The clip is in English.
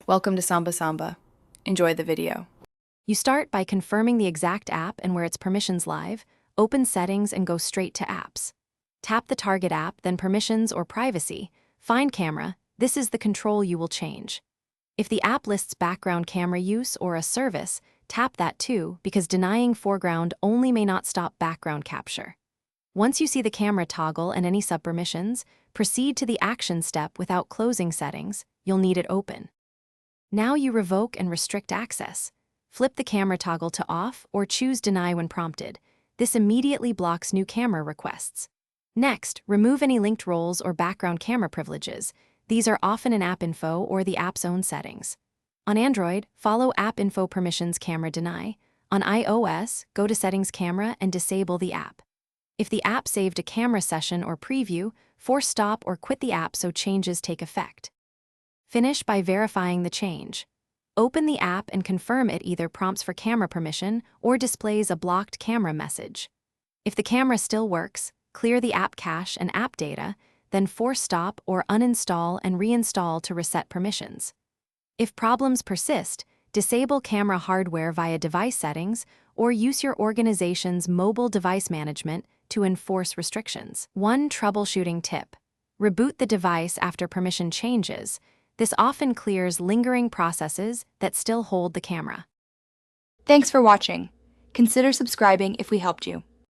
Welcome to Samba Samba. Enjoy the video. You start by confirming the exact app and where its permissions live, open Settings and go straight to Apps. Tap the target app, then Permissions or Privacy. Find Camera. This is the control you will change. If the app lists background camera use or a service, tap that too, because denying foreground only may not stop background capture. Once you see the camera toggle and any subpermissions, proceed to the action step without closing settings. You'll need it open. Now you revoke and restrict access. Flip the camera toggle to off or choose Deny when prompted. This immediately blocks new camera requests. Next, remove any linked roles or background camera privileges. These are often in App Info or the app's own settings. On Android, follow App Info Permissions Camera Deny. On iOS, go to Settings Camera and disable the app. If the app saved a camera session or preview, force stop or quit the app so changes take effect. Finish by verifying the change. Open the app and confirm it either prompts for camera permission or displays a blocked camera message. If the camera still works, clear the app cache and app data, then force stop or uninstall and reinstall to reset permissions. If problems persist, disable camera hardware via device settings or use your organization's mobile device management to enforce restrictions. One troubleshooting tip: reboot the device after permission changes. This often clears lingering processes that still hold the camera. Thanks for watching. Consider subscribing if we helped you.